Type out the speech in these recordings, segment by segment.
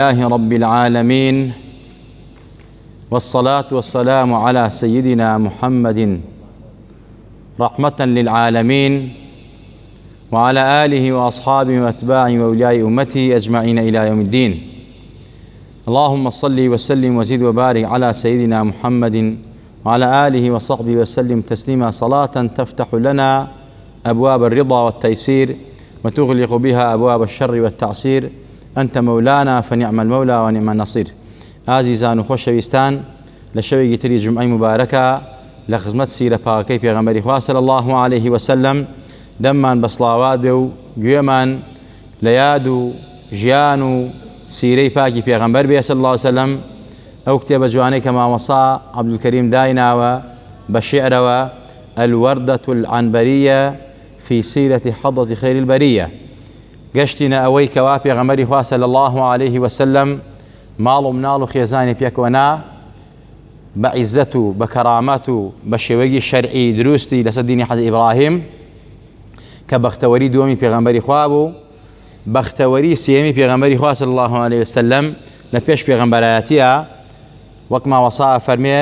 لله رب العالمين، والصلاة والسلام على سيدنا محمد رحمة للعالمين، وعلى آله وأصحابه وأتباعه وأولياء أمته أجمعين إلى يوم الدين. اللهم صل وسلم وزد وبارك على سيدنا محمد وعلى آله وصحبه وسلم تسليما، صلاة تفتح لنا أبواب الرضا والتيسير وتغلق بها أبواب الشر والتعسير. أنت مولانا فنعم المولى ونعم النصير. عزيزان وخوشويستان، لشوي تري جمعة مباركة لخدمة سيرة باقي بيغمبري خوا صلى الله عليه وسلم، دمان بصلاوات بيو گوێمان لياد و ژیان و سیرەی پاکی پێغەمبەر بێ صلى الله عليه وسلم. ئەو کتێبە جوانەی کە مامۆستا عەبدولکەریم دایناوە بە شیعرەوە، الوردة العنبرية في سيرة حضرة خير البرية. گەشتینە ئەوەی کەوا پێغەمبەری خوا صلى الله عليه وسلم ماڵ و مناڵ و خێزانی پێکەوەنا بە عیزەت و بە کەرامەت و بە شێوەیەکی شەرعی دروستی لەسەر دینی حەزرەتی ئیبراهیم کە بەختەوەری دووەمی پێغەمبەری خوا بوو، بەختەوەری سێمی پێغەمبەری خوا صلی الله عليه وسلم لە پێش پێغەمبەرایەتیە، وەک ماوەسا فەرمێ: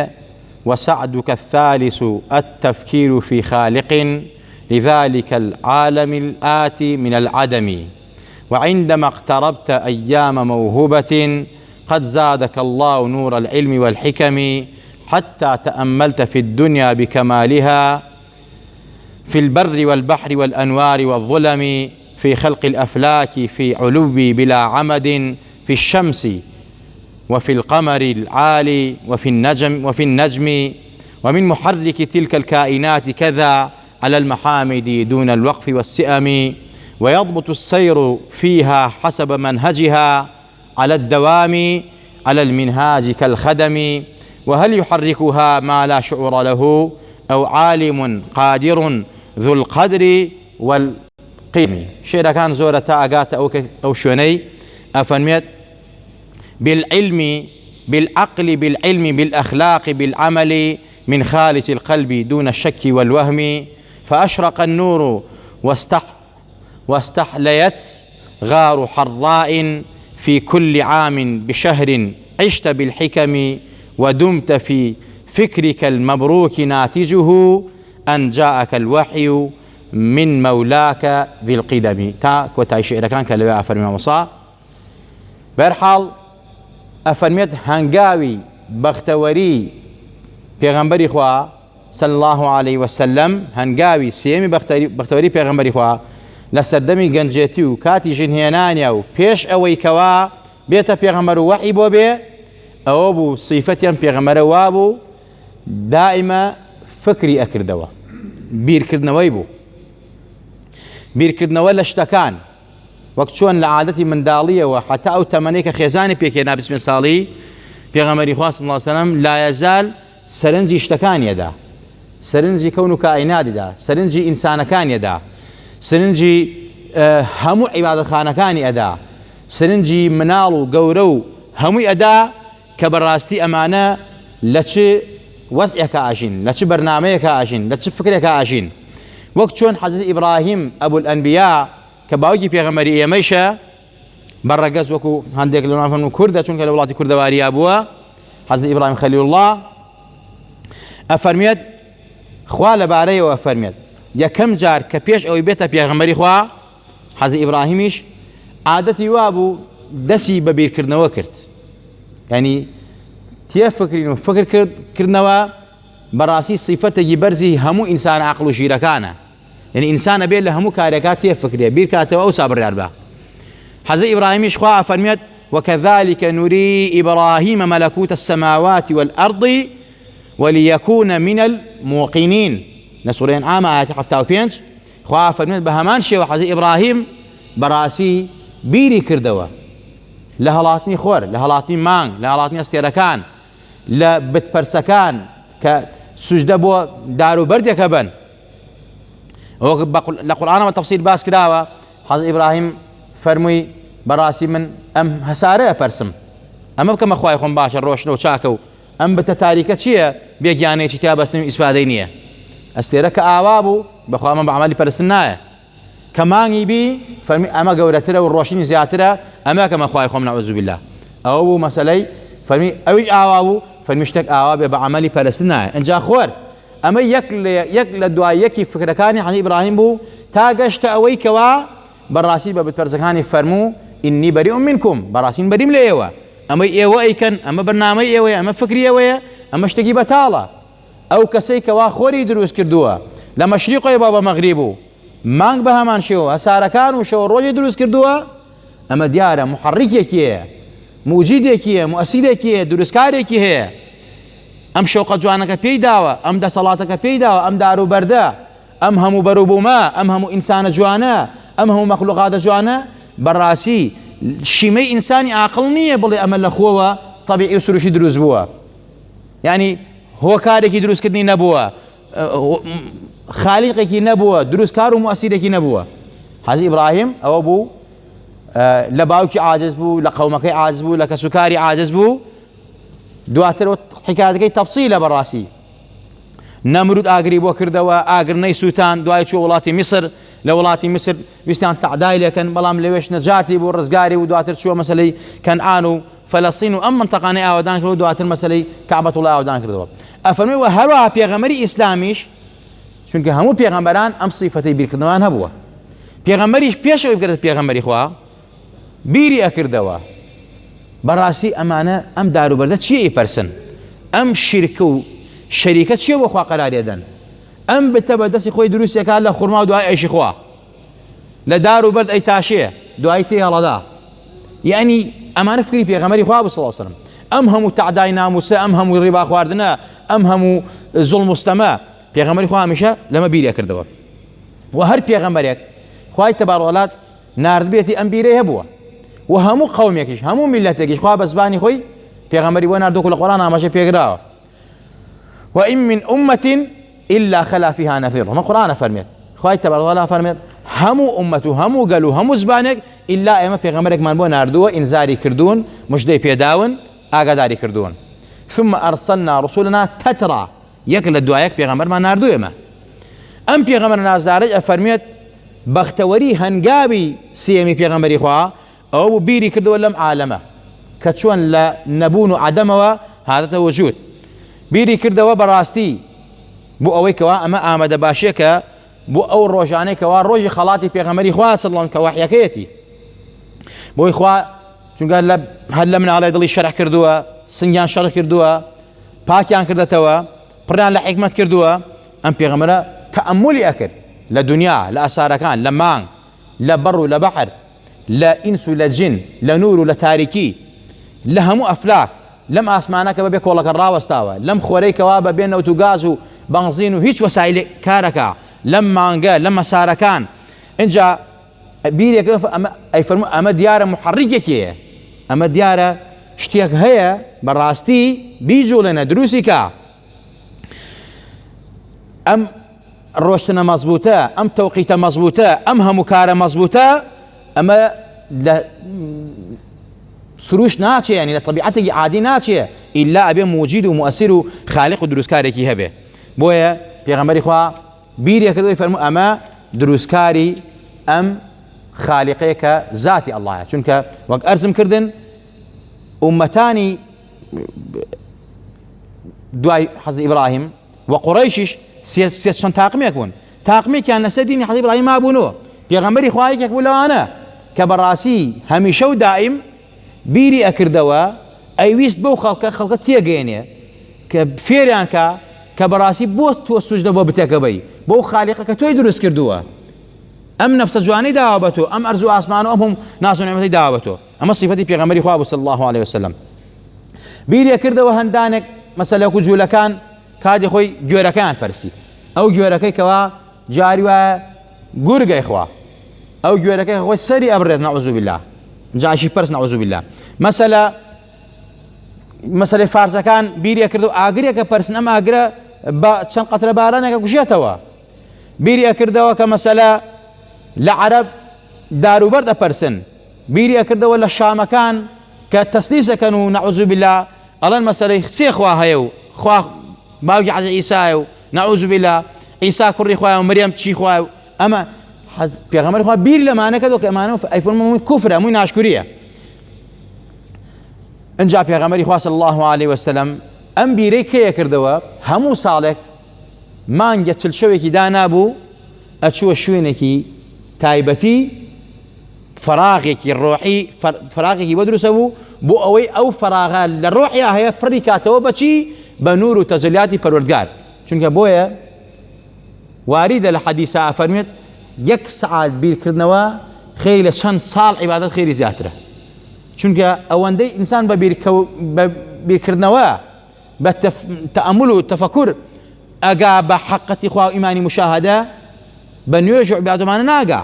وسعدك الثالث التفكير في خالق لذلك العالم الآتي من العدم، وعندما اقتربت أيام موهوبة قد زادك الله نور العلم والحكم، حتى تأملت في الدنيا بكمالها في البر والبحر والأنوار والظلم، في خلق الأفلاك في علو بلا عمد، في الشمس وفي القمر العالي وفي النجم ومن محرك تلك الكائنات كذا على المحامد دون الوقف والسئم، ويضبط السير فيها حسب منهجها على الدوام على المنهاج كالخدم، وهل يحركها ما لا شعور له أو عالم قادر ذو القدر والقيم. شعر كان زورة أقات أو شوني أفنميت: بالعلم بالعقل بالعلم بالأخلاق بالعمل من خالص القلب دون الشك والوهم، فأشرق النور واستحليت غار حراء في كل عام بشهر عشت بالحكم، ودمت في فكرك المبروك ناتجه أن جاءك الوحي من مولاك ذي القدم. تا كوتاي شعر كان كلوا أفرمي مصا برحال أفرميت هنگاوي بختوري پیغمبری خوا صلی الله عليه وسلم، هنگاوی سێمی بەختەوەری پێغەمبەری خوا لە سەردەمی گەنجێتی و کاتی ژنهێنانیە و پێش ئەوەی کەوا بێتە پێغەمبەر و وەحی بۆ بێ، ئەوە بوو سیفەتیان پێغەمبەرە وا بوو، دائیمە فکری ئەکردەوە، بیرکردنەوەی بوو، بیرکردنەوە لە شتەکان، وەک چۆن لە عادەتی منداڵیەوە حتا ئەو تەمەنەی کە خێزانی پێکێنا 20 ساڵی پێغەمبەری خوا صلی الله عليه وسلم لا يزال سەرنجی شتەکانیەدا، سەرنجی کەون و کائیناتیدا، سەرنجی ئینسانەکانیەدا، سەرنجی هەموو عیبادەتخانەکانی ئەدا، سەرنجی مناڵ و گەورە و هەمووی ئەدا کە بەڕاستی ئەمانە لە چ وەزعێکە ئاژین، لە چ بەرنامەیەکە ئاژین، لە چ فکرێکە ئاژین. وەک چۆن حەزرەتی ئیبراهیم ئەبول ئەنبیا کە باوکی پێغەمبەری ئێمەیشە بەڕەگەز وەکو هەندێک لەوان فەرموون کوردە، چونکە لە وڵاتی کوردەواریە بووە، حەزرەتی ئیبراهیم خەلیل الله ئەفەرمێت خوا لەبارەیەوە ئەفەرمێت یەکەم جار کە پێش ئەوەی بێتە پێغەمبەری خوا حەزرەتی ئیبراهیمیش عادەتی وا بوو دەستی بە بیرکردنەوە کرد، یعنی تێفکرین و فکرکردنەوە بەڕاستی سیفەتێکی بەرزی هەموو ئینسان عەقڵ و ژیرەکانە، یعنی ئینسانە بێت لە هەموو کارێکا تێفکرێ بیرکاتەوە ئەوسا بڕیار بە. حەزرەتی ئیبراهیمیش خوا ئەفەرمێت: وكذلك نري إبراهيم ملكوت السماوات والأرض وليكون من الموقنين. لسورة الأنعام آيات 75 خوا فەرمێت بە هەمان شێوە حەزرەتی ئیبراهیم بەڕاستی بیری کردەوە لە هەڵاتنی خۆر، لە هەڵاتنی مانگ، لە هەڵاتنی ئەستێرەکان، لە بتپەرسەکان کە سوژدە بۆ دار و بەردێکە بن. لە قورئانەوە تەفسیل باس کراوە، حەزرەتی ئیبراهیم فەرمووی بەڕاستی من ئەم هەسارەیە پەرسم، ئەمە بکەمە خوای خۆم باشە ڕۆشنە و چاکە و ئەم بتە تاریکە چییە بێگیانەیەکی تا بەستنی ئیسپادەی نییە. ئەستێرە کە ئاوا بوو بەخوا ئەمە بە عەمەلی پەرستن نایە، کە مانگی بی فەرمی ئەمە گەورەترە و ڕۆشنی زیاترە، ئەمە کەمە خوای خۆم نەعوذ بالله. أو مسألة فرمي أو آوابو فرمشتك آواب بعملي فلسطين إنجا خور أما يكل دعاء يكي فكرة كان عن إبراهيم بو تاقشت أوي كوا براسي ببترزكاني فرمو إني بريء منكم براسين بريم ليوا أما إيوا أي كان أما برنامج إيوا أما فكري إيوا أما اشتكي بتالا أو كسي كوا خوري دروس كردوا لمشرق يا بابا مغربو مانك بها مانشيو هساركان وشو روجي دروس كردوا أما ديارة محركة كيه موجودة كيه مؤثرة كيه دروس كاري كيه أم شوق جوانك بيداوا أم دا صلاتك بيداوا أم دارو بردا أم همو بروبوما أم همو إنسان جوانا أم همو مخلوقات جوانا براسي شيمي إنساني عقلنية بلي أمل أخوة طبيعي وسروشي دروس بوا يعني هو كاريكي دروس كدني نبوا خالقكي نبوا دروس كارو مؤثركي نبوا هذا إبراهيم أو أبو لباوكي عاجز بو لقومك عاجز بو لكسكاري عاجز بو دواتر حكايتك تفصيله براسي نمرود اغري بو كردوا اغرني سوتان دواي شو ولاتي مصر لولاتي مصر ويستان تعداي لكن بلام لويش نجاتي بو رزقاري ودواتر شو مسلي كان انو فلسطين ام منطقه اودان كردوا دواتر مسلي كعبه الله اودان كردوا افرمي وهروا بيغمري اسلاميش چونکه همو پیغمبران ام صفته بیرکردوان هبوا پیغمبریش پیشو بکرد پیغمبری خوا بیری اکردوا براسي أمانة أم دارو برده چیه پرسن أم شركو شريكة چیه بخوا قرار يدن أم بتبدسي خوي دروس يكال لخورما ودعاء ايش خوا لدارو برد اي تاشيه دعاء تيه لدا يعني أمانة فكري بيغمري خوا صلى الله عليه وسلم أم همو تعداي ناموسا أم همو ربا خواردنا أم همو ظلم مستمع بيغمري خوا هميشه لما بيري اكردوا وهر بيغمريك خواي تبارولات نارد بيتي أم بيري هبوا وهمو قوميكش همو ملتكش خواه بزباني خوي پیغمبري وناردو كل القرآن عماشا پیغراوا وإن من أمة إلا خلا فيها نذير وما القرآن فرميت خواه تبارك الله فرميت همو أمته همو قالوا همو زبانك إلا إما پیغمبرك من بو ناردو إنزاري كردون مجدي بيداون آقاداري كردون ثم أرسلنا رسولنا تترى يكل الدعايك پیغمبر ما ناردو إما أم پیغمبر نازدارج أفرميت بختوري هنقابي سيمي پیغمبري خواه أو بيري كردوا لم عالمه كتشون لا نبون عدمه هذا وجود بيري كردوا براستي بو أوي كوا أما آمد باشيكا بو أو روجاني كوا روجي خلاتي بيغمري خوا صلى الله عليه وسلم كواحيكيتي بو إخوا چون قال هل من على دلي شرح كردوا سنجان شرح كردوا باكيان كردتوا بران لحكمة كردوا أم بيغمرا تأملي أكر لدنيا لأساركان لمان لبر لبحر لا إنس لا جن لا نور لا تاريكي لهمو أفلاك لم أسمعناك ببيك والله كراوة استوى لم خوريك وابا بينا وتقازو بنزينو هيش وسائل كاركا لما انقال لما ساركان انجا بيريك أي فرمو أما ديارة محركة أما ديارة اشتياك هيا براستي بيجو لنا دروسيكا أم روشتنا مزبوطة أم توقيتها مزبوطة أم همكارة مزبوطة أما لا سروش ناتشي يعني لطبيعتك عادي ناتشي إلا أبي موجود ومؤثر خالق دروسكاري هبه بويا پیغمبر خوا بيري كدو يفرمو أما دروسكاري أم خالقيك ذاتي الله چونك وقت أرزم كردن أمتاني دواي حضرت إبراهيم وقريشش سياسة تاقمي يكون تاقمي كان نسديني حضرت إبراهيم ما أبونو پیغمبری خواهی که بولا أنا كبراسي هميشه ودائم بيري أكردوا أيويست بو خلق تيجيني كفيران كبراسي بو توسج بو بتكبي بو خالقك توي دروس كردوا أم نفس جواني دعوته أم أرزو أسمانه أم هم ناس نعمتي دعوته أما صفتي پیغمبری خواه صلى الله عليه وسلم بيري أكردوا هندانك مثلا كجولا كان كادي خوي جوركان برسي أو جوركي كوا جاري و گورگای خوا او جواركي خوا سري ابرد نعوذ بالله جاشي برس نعوذ بالله مثلا فارسا كان بيري كردو اگري ك برس ام اگرا با چن قطره بارانه ك گشيتوا بيري كردو كمثلا لعرب دارو برد برسن بيري كردو ولا شام كان كتسليسه كانوا نعوذ بالله الله مثلا سي خوا هيو خوا باوجي عيسى نعوذ بالله عيسى كري خوا ومريم تشي خوا أما پیغمبر خوا بير لما أنا كذا كمان أي فرم كفر مو ناشكرية انجا پێغەمبەری خوا صلی الله عليه وسلم ئەم بیرەی کەیە کردەوە هەموو ساڵێک مانگە چل شەوێکی دانابوو ئەچووە شوێنێکی تایبەتی فراغێکی ڕۆحی فراغێکی بۆ دروستە بوو بۆ ئەوەی ئەو فراغە لە ڕۆحیا هەیە پڕی کاتەوە بەچی بە نور و تەجەلیاتی پەروەردگار چونکە بۆیە واریدە لە حەدیثە ئەفەرمێت یەک سەعات بیرکردنەوە خێری لە چەند ساڵ عیبادەت خێری زیاترە چونکە ئەوەندەی ئینسان بە بیرکردنەوە بە تەئەمول و تەفەکور ئەگا بە حەقەتی خوا و ئیمانی مشاهدە بە نوێژ و عیبادەتمانە ناگا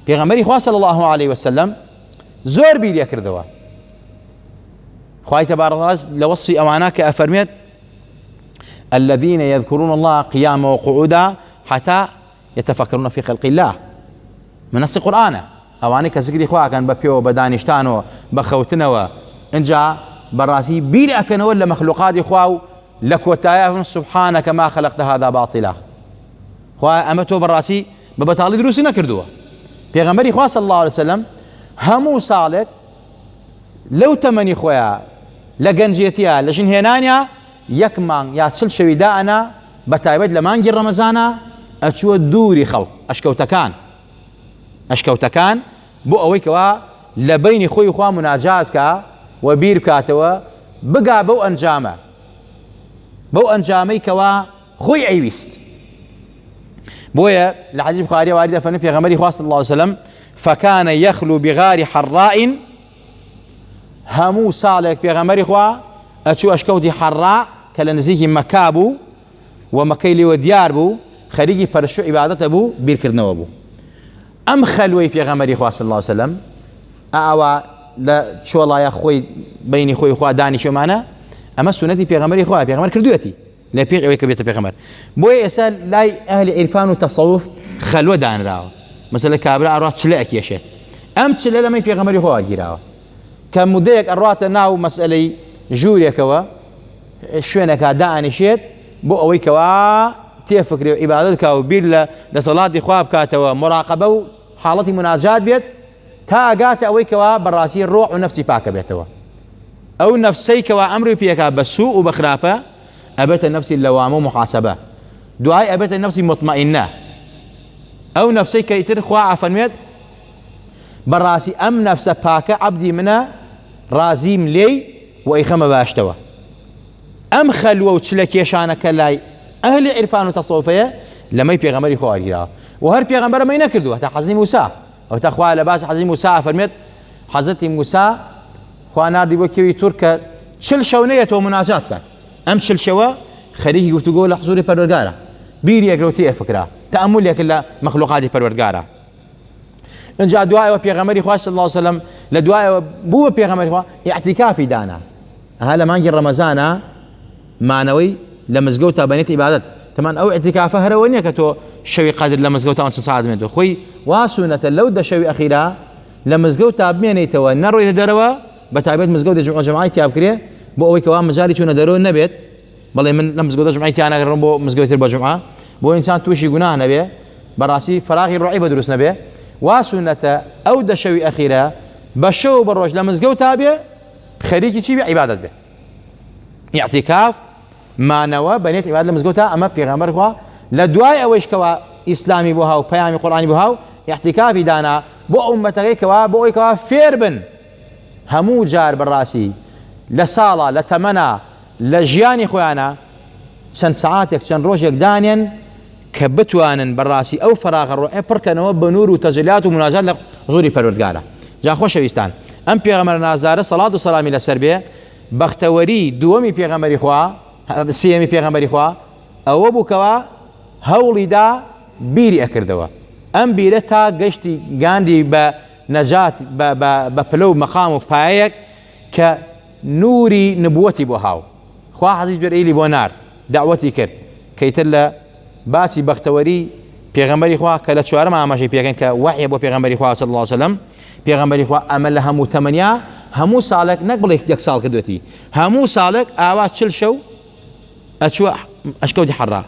پێغەمبەری خوا صلی الله عليه وسلم زۆر بیریە کردەوە خوای تبارك وتعالى لوصف أماناك أفرميت الذين يذكرون الله قياما وقعودا حتى يتفكرون في خلق الله من نص القرآن أوانك ذكر إخوة كان ببيو بدانشتانو بخوتنو إنجا براسي بير أكن ولا مخلوقات إخوة لكوتايا سبحانك ما خلقت هذا باطلا إخوة أمتو براسي ببطالي دروسي نكردوه پیغمبری خوا صلی الله علیه وسلم همو سالک لو تمنی خویا لگنجیتیا لجنهنانیا یک مان یا چل شوی دانا بتایبت لمانگی رمضانا اچو دوری خلق اشکوتکان بو اوی کوا لبین خوی خوا مناجات کا و بیر کاتوا بقا بو انجامي کوا خوی عیویست بويا لحديث البخاري وارد فن پیغمبر خدا صلی الله عليه وسلم فكان يخلو بغار حراء همو سالك پیغمبر خدا اچو اشكوتي حراء كلنزيه مكابو ومكيلي وديار بو خريجي پرشو عبادت ابو بير كردنو ابو ام خلوي پیغمبر خدا صلی الله عليه وسلم اوا لا شو الله يا خوي بيني خوي خدا داني شو معنا اما سنتي پیغمبر خدا پیغمبر كردوتي لا بيع ويك بيت بيغمر بوي اسال لاي اهل عرفان وتصوف خلوه دان راو مثلا كابرا اروح تشلاك يا شيخ ام تشلا لما بيغمر هو اجراو كم مديك اروات ناو مساله جوريا كوا شوينك داني شيت بو اوي كوا تفكري عبادتك وبير لصلاه خواب كاتوا مراقبه حالتي مناجات بيت تا قات اوي كوا براسي الروح ونفسي باك بيتوا او نفسي كوا امري بيك بسوء وبخرافه أبت النفس اللوامة محاسبة دعاء أبت النفس مطمئنة أو نفسي كي ترخوا عفنميت براسي أم نفس باكة عبدي منا رازيم لي وإخم باشتوى أم خلوة وتشلك يشانك لاي أهل عرفان وتصوفية لما يبيغمبر خواري وهر بيغمبر ما ينكردوه تا حزني موسى أو تخوا لباس حزني موسى عفنميت حزتي موسى خوانا دي بوكيوي تركة تشل شونية ومناجات كان امشل شوا خريجي قلت تقول حضوري پروردگارا بيري اگروتي فكره تامل يا كل مخلوقات پروردگارا ان جاء دعاء وبيغمبري خوا صلى الله عليه وسلم لدعاء بو بيغمبري خوا اعتكافي دانا هلا مانجي رمضان معنوي لمزقوتا بنيت عبادت تمام او اعتكافه هروانيه كتو شوي قادر لمزقوتا وانت صعد منه خوي واسنه لو ده شوي اخيرا لمزقوتا بمينيتو نرو يدروا بتعبيت مزقوت جمعيتي ابكري بو اوي كوام مجاري شو ندرو النبيت بالله من لمس قدر جمعيتي انا غير بو مسقوت الجمعه بو انسان توشي جناه نبي براسي فراغي الرعي بدرس نبي وسنه او دشوي اخيره بشو بروج لمس قوت ابي خريجي شي عباده به اعتكاف ما نوى بنيت عباده لمس قوتها اما بيغمبر خوا لدواي اويش كوا اسلامي بوها وبيامي قراني بوها اعتكاف دانا بو امتي كوا بو كوا فيربن همو جار براسي لصاله لتمنى لجياني خويانا شن ساعاتك شن روجك دانيا كبتوانن براسي او فراغ الروح بركنوا بنور وتجليات ومناجات حضوري پروردگارا جا خوش ويستان ام پیغمبر نازاره صلاه و سلام الى سربيه بختوري دومي پیغمبري خوا سيمي پیغمبري خوا او بو كوا هولي دا بيري اكردوا ام بيرتا گشتي غاندي بنجات بپلو مقام پايك ك نوري نبوتي بوهاو خوا حزيز بريلي بو نار دعوتي كرت كيتلا باسي بختوري پیغمبري خوا كلا چوار ما ماشي پیغن ك وحي بو پیغمبري خوا صلى الله عليه وسلم پیغمبري خوا عمل همو تمنيا همو سالك نقبل يك سال كدوتي همو سالك اوات شل شو اشو اشكو دي حرا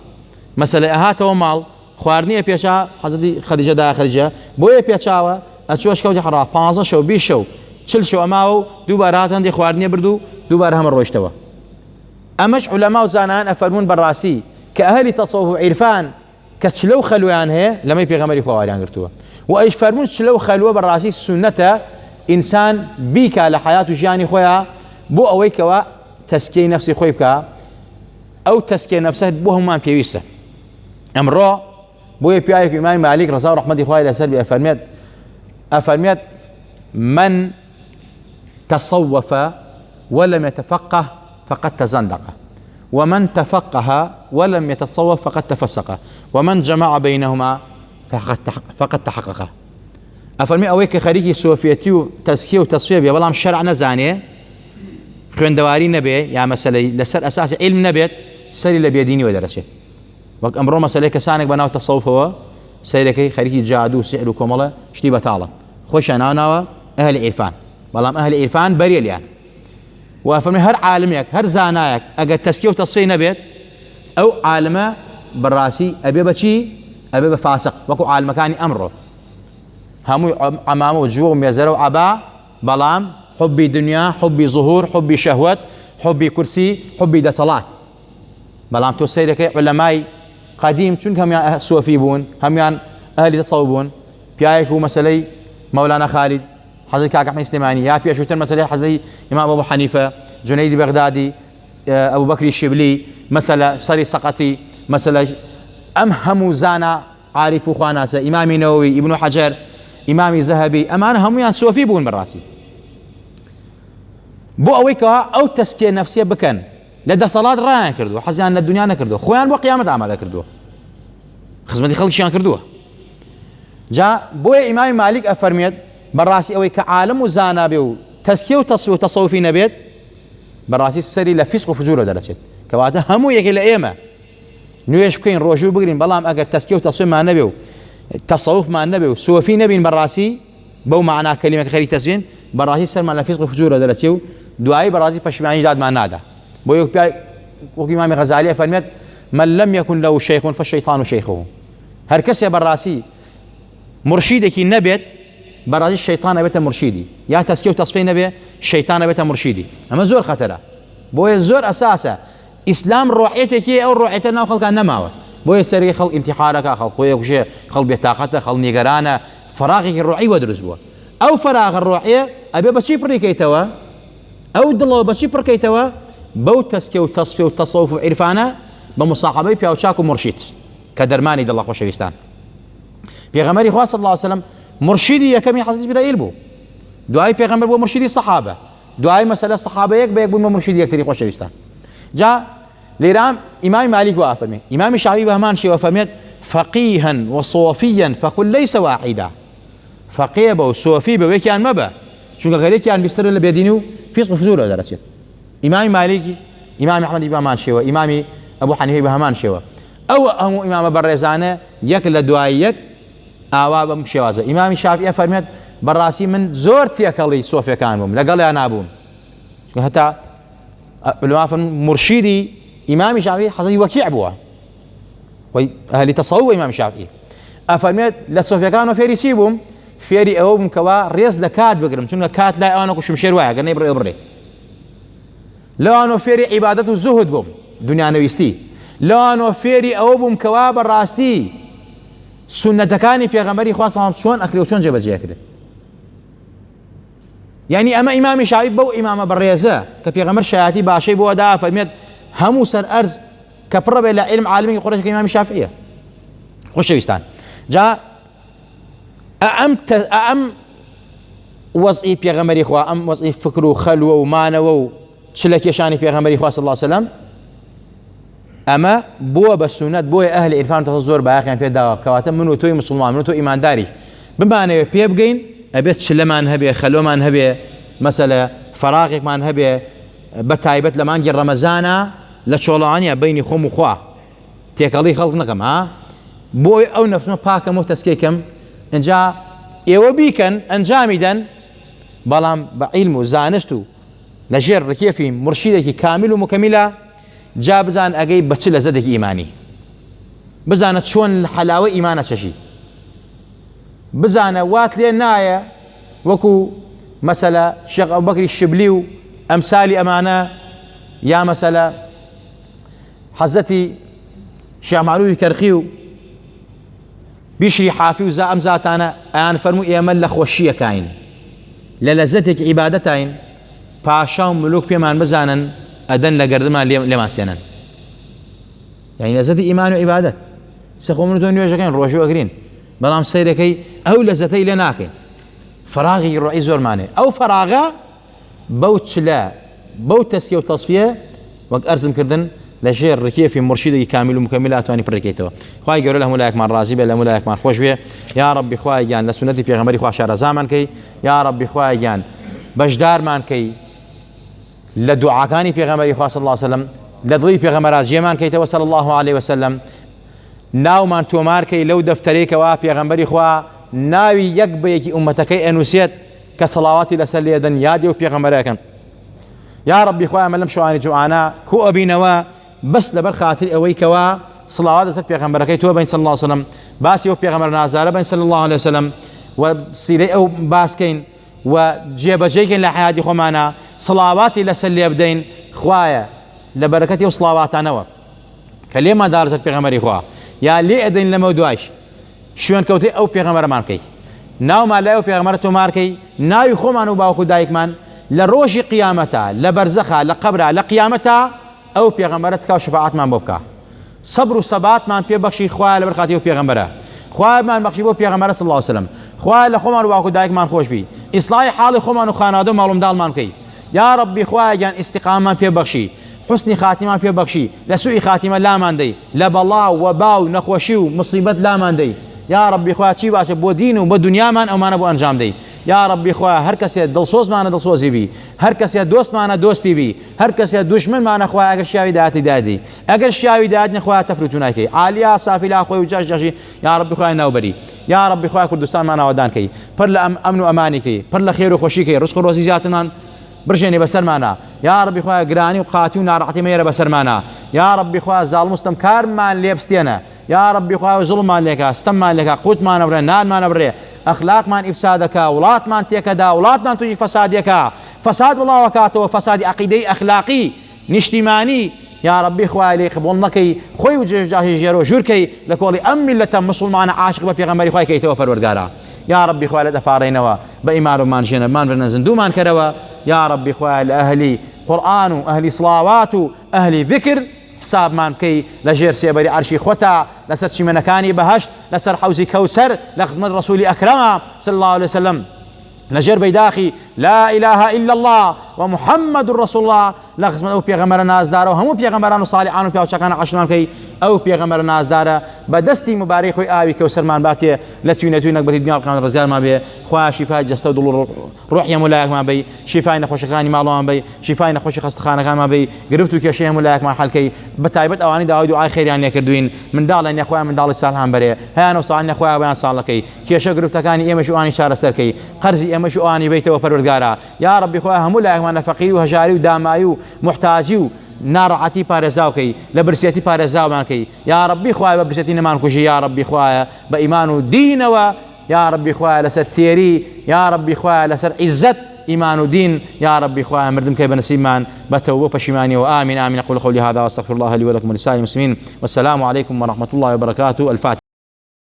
مثلا هات ومال خوارنيه بيشا حضرتي خديجه دا خديجه بو بيشاوا اشو اشكو دي حرا 15 شو 20 شو چل شەوە ماوە و دووبارە هاتن هەندێک خواردنیە برد و دووبارە هەمە ڕۆیشتەوە. ئەمەش عولەما و زانایان ئەفەرمون بەڕاستی کە ئەهلی تەسەوف و عیرفان کە چلە و خەلوەیان هەیە لەمەی پێغەمبەری خوا واریان گرتووە و ئەیش فەرمون چلە و خەلوە بەڕاستی سونەتە ئینسان بیکا لە حیات و ژیانی خۆیان بۆ ئەوەی کەوە تەسکیەی نەفسی خۆی بکە. ئەو تەسکیە نەفسە بۆ هەمومان پێویستە. ئەمڕۆ بۆیە پیاوێکی ئیمامی مالیک ڕەزا و ڕەحمەتی خوای لەسەر بێ ئەفەرمێت من تصوف ولم يتفقه فقد تزندق ومن تفقه ولم يتصوف فقد تفسق ومن جمع بينهما فقد تحقق. ئەفەرمی ئەوەی کە خەریکی سۆفیەتی و تەسکیە و تەسویە بێ بەڵام شەرع نەزانێ خوێندەواری نەبێ یا مەسەلەی لەسەر ئەساسی عیلم نەبێت سەری لە بێدینیەوە دەرەچێت. وەک ئەمڕۆ مەسەلەی کەسانێک بەناو تەسەوفەوە سەیرەکەی خەریکی جادو و سحر و کۆمەڵە شتی بەتاڵە خۆشیان ناوناوە ئەهلی عیرفان، بەڵام ئەهلی عیرفان بەریلیان. و ئەفەرمی هەر عالمێک هەر زانایەک ئەگەر تەسکیە و تەسفیە نەبێت ئەو عالمە بەڕاستی ئەبێ بەچی؟ ئەبێ بە فاسق وەکو عالمەکانی ئەمڕۆ هەمووی ئەمامە و جووە و مێزەرە و عەبا، بەڵام حبی دنیا، حبی ظهور، حبی شەهوەت، حبی کورسی، حبی دەسەڵات. بەڵام تۆ سەیرەکەی عولەمای قەدیم چونکە هەمیان سۆفی بوون، هەمیان ئەهلی تەسەوف بوون، پیاوێک و مەسەلەی مەولانا خالید حەزەی کاک ئەحمەد سلێمانی یا پێشووتر مەسەلەی حەزەی ئیمام ئەبوو حەنیفە، جونەیدی بەغدادی، ئەبوو بەکری شیبلی، مەسەلە سەری سەقەتی، مەسەلە ئەم هەموو زانە عارف و خواناسە، ئیمامی نەوەوی، ئیبن حەجەر، ئیمامی زەهەبی، ئەمانە هەموویان سۆفی بوون بەڕاستی. بۆ ئەوەی کەوا ئەو تەسکیە نەفسیە بکەن لە دەسەڵات ڕایان کردووە، حەزیان لە دنیا نەکردووە، خۆیان بۆ قیامەت ئامادە کردووە، خزمەتی خەڵکیشیان کردووە. جا بۆیە ئیمامی مالیک ئەفەرمێت بەڕاستی ئەوەی کە عالم و زانا بێ و تەسکیە و تەسویە و تەسەوفی نەبێت بەڕاستی سەری لە فیسق و فجورە دەرەچێت، کەواتە هەموو یەکێ لە ئێمە نوێش بکەین ڕۆژوو بگرین، بەڵام ئەگەر تەسکیە و تەسویەمان نەبێ و تەسەوفمان نەبێ و سۆفی نەبین بەڕاستی بەو معنا کەلیمەکە خەری تەسبین بەڕاستی سەرمان لە فیسق و فجورە دەرەچێ و دوایی بەڕاستی پەشیمانی دادمان نادا. بۆ وەکو ئیمامی غەزالی فەرمێت من لم يكن له شيخ فالشيطان شيخه. هەر کەسێ بەڕاستی مرشیدێکی نەبێت بەڕاستی شەیطان ئەبێتە مرشیدی، یا تەسکیە و تەسفیە نەبێ شەیطان ئەبێتە مرشیدی. ئەمە زۆر خەتەرە، بۆیە زۆر ئەساسە ئیسلام ڕۆحیەتێکی ئەو ڕۆحیەتە ناو خەڵکان نەماوە، بۆیە سەرەکی خەڵک ئیمتیحانەکە، خەڵک خۆی کوژێ، خەڵک بێتاقەتە، خەڵک نیگەرانە، فەراغێکی ڕۆحی وە دروست بووە. ئەو فەراغە ڕۆحیە ئەبێ بەچی پڕیکەیتەوە؟ ئەو دڵەوە بەچی پڕکەیتەوە؟ بەو تەسکیە و تەسفیە و تەسەوف و عیرفانە بە موساحەبەی پیاوچاک و مرشید کە دەرمانی دڵە خۆشەویستان. پێغەمبەری خوا صلی الله علیه وسلم مرشیدی یەکەمی حەزرەت جیبرائیل بوو، دوای پێغەمبەر بووە مرشیدی سەحابە، دوای مەسەلە سەحابە یەک بە یەک بوون بە مرشیدی یەکتری خۆشەویستان. جا لێرام ئیمامی مالیک وا فەرمێ، ئیمامی شافعی بە هەمان شێوە فەرمێت فەقیها وصوفیا فقل ليس واحدا. فەقیه بە و سۆفی بە وەکیان مەبە، چونکە غەیرێکیان بیسترە لە بێدینی و فیسق و فجورە دەرەچێت. ئیمامی مالیکی، ئیمامی ئەحمەدی بە هەمان شێوە، ئیمامی ئەبوو حەنیفەی بە هەمان شێوە. ئەو هەموو ئیمامە بەڕێزانە یەک لە دوای یەک ئاوا بەم شێوازە. ئیمامی شافعی فەرمێت بەڕاستی من زۆر تێکەڵی سۆفیەکان بووم، لەگەڵیان نابووم، هەتا علەما فەرمون مرشیدی ئیمامی شافعی حەزەتی وەکیع بووە، وەی ئەهلی تەسەوف ئیمامی شافعی ئەفەرمێت لە سۆفیەکانەوە فێری چی بووم؟ فێری ئەوە بووم کەوا ڕێز لە کات بگرم، چونکە کات لای ئەوانەکو شمشێر وایە گەر نەیبڕێ بڕێ. لەوانەوە فێری عیبادەت و زوهد بووم، دنیانەویستی. لەوانەوە فێری ئەوە بووم کەوا بەڕاستی سنەتەکانی پێغەمبەری خوا سەڵام چۆن ئەکرێ و چۆن جێبەجێ ئەکرێ. یعنی ئەمە ئیمامی شافعی بەو ئیمامە بەڕێزە کە پێغەمبەر شایەتی باشەی بۆ دا فەرمێت هەموو سەر ئەرز کە پڕە بێ لە عیلم عالمی قوڕیشەکە ئیمامی شافعیە. خۆشەویستان، جا ئەم وەزعی پێغەمبەری خوا، ئەم وەزعی فکر و خەلوە و مانەوە و چ لە کێشانی پێغەمبەری خوا صلی الله علیه وسلم ئەمە بووە بە سونەت، بۆیە ئەهلی عیرفان زۆر بایەخیان پێداوە کەواتە من و تۆی مسلمان، من و تۆ ئیمانداری بمانەوێ پێ بگەین، ئەبێت چلەمان هەبێ، خەلوەمان هەبێ، مەسەلە فەراغێکمان هەبێ، بە تایبەت لە مانگی ڕەمەزانە لە چۆڵەوانیە بەینی خۆم و خوا تێکەڵی خەڵک نەکەم، بۆی ئەو نەفسمە پاکەم و تەسکێکم ئەنجا ئێوە بیکەن ئەنجامی دەن، بەڵام بە عیلم و زانست و لەژێر ڕکێفی مرشیدێکی کامل و مکەمیلە جا بزان ئەگەی بە چ لەزەتێکی ئیمانی، بزانە چۆن حەلاوە ئیمانە چەشی، بزانە وات لێ نایە وەکو مثلا الشيخ أبو بكر الشبلي أمثال أمانة، يا مثلا حزتي شيخ معلول كرخيو بيشري حافي وزا أمزاتانا أنا فرمو إيمان لخوشية كاين للذتك عبادتين باشاو ملوك بيمان بزانا أدن لقردما لما سينا يعني لذتي إيمان وعبادت سخو منو دون يوجا كاين روشو أقرين بلام سيركي أو لذتي لناكين فراغي الرئيس زورماني أو فراغا بوت لا بوت تسكية وتصفية وقت أرزم كردن لشير ركيه في مرشده كامل ومكملات واني بركيتوا خواي يقول لهم ملاك مع راضي بلا ملاك مع خوش بيه يا ربي خواي جان لسنتي پیغمبري خوا شار زمان كي يا ربي خواي جان بجدار مان كي لدعاء كاني پیغمبري خوا صلى الله عليه وسلم لضي پیغمبر جيمان كي توصل الله عليه وسلم ناو مان تومار كي لو دفتريك وا پیغمبري خوا ناوي يقبيك امتك انوسيت كصلوات لسليدن يادي وبيغمبر كان يا ربي خواي ملم شواني جوعانا كو ابينوا بس لبر خاطر اويكوا صلوات سر پیغمبركي تو بين صلى الله عليه وسلم باسي و پیغمبر نازار بين صلى الله عليه وسلم وسيري او باسكين وجيبجيكين لحياتي خمانا صلواتي لسلي ابدين خوايا لبركتي وصلواتنا نوا كلمه دارت پیغمبري خوا يا لي ادين لمودواش شوان كوتي او پیغمبر مانكي ناو ما لا او پیغمبر تو ماركي ناو خمانو باو دايك مان لروش قيامتها لبرزخها لقبرها لقيامتها او پیغمبرت کا شفاعت مان بوبكا صبر وثبات مان پي بخشي خواه لبرخاتي پیغمبره خواه مان بخشي بو پیغمبر صلى الله عليه وسلم خواه لخمان واخو دايك مان خوش بي اصلاح حال خمان وخانادو معلوم دال مان كي يا ربي خواه جان استقامه پي بخشي حسن خاتمه پي بخشي لسوء خاتمه لا مان دي لبلا وباو نخوشي ومصيبه لا مان دي يا ربي خواه چی باشه بو دین و بو دنیا مان او مان بو انجام دی يا ربي خواه هر کسی دلسوز مان دلسوزی بی هر کسی دوست مان دوستی بی هر کسی دشمن مان خواه اگر شاوی داتی دادی اگر شاوی داد نخواه تفرتونه کی عالیا سافلا خواه وجاش جاشی يا ربي خواه نو بری يا ربي خواه کردستان مان ودان کی پر امن و امانی کی پر لخير و خوشی کی رزق و روزی زیات مان برشيني بسرمانا يا ربي خواه قراني وقاتي ونارعتي ميرا بسرمانا يا ربي خواه ظالم مستم كارمان ليبستينا يا ربي خواه ظلم مان لك استم مان لك قوت مان بري نار مان بري اخلاق مان افسادك ولات مان تيكدا ولات مان تجي فسادك فساد والله وكاته فساد عقيدي اخلاقي نشتماني يا ربي خواه لي قبولنكي خوي وجاهي جيرو جوركي لكولي ام ملة مسلمان عاشق ببيغمبري خواه كي تو پروردگارا يا ربي خواه لدفارينوا بإيمان مان جينا مان برنا زندو مان كروا يا ربي خواه لأهلي قرآن أهلي صلاوات أهلي ذكر حساب مان كي لجير سيبري عرشي خوتا لسر شمنكاني بهشت لسر حوزي كوسر لخدمة رسولي أكرمه صلى الله عليه وسلم لجير بيداخي لا إله إلا الله ومحمد رسول الله لغز من او پیغمبر ناز داره و همو پیغمبران و صالحان و پیاوچکان عشران کی او پیغمبر ناز داره بدستی مبارک و آوی کوثر مان باتی لتوینتوی نقبت دنیا قیامت رزگار ما بی خواه شفای جسد و دل روحی ملاک ما بی شفای نخوشخانی مالو ما بی شفای نخوش خستخانه ما بی گرفتو که شیء ملاک ما حل کی بتایبت اوانی دعای دعای خیریان کردوین من دال ان اخوان من دال صالحان بری هان و صالح اخوان بیان صالح کی که شو گرفتکانی ایمش اوانی شار سر کی قرضی ایمش اوانی بیت و پروردگارا یا ربی خواه ملاک ما فقیر و هجاری و دامایی محتاجي نارعتي بارزاوكي لبرسيتي بارزاو مانكي يا ربي خوايا ببرسيتي نمانكوشي يا ربي خوايا بإيمان دين يا ربي خوايا لسر تيري يا ربي خوايا لسر عزت إيمان دين يا ربي خوايا مردم كي بنسيمان بتوبة بشيماني وآمين آمين أقول قولي هذا واستغفر الله لي ولكم ولسائر المسلمين والسلام عليكم ورحمة الله وبركاته. الفاتحة.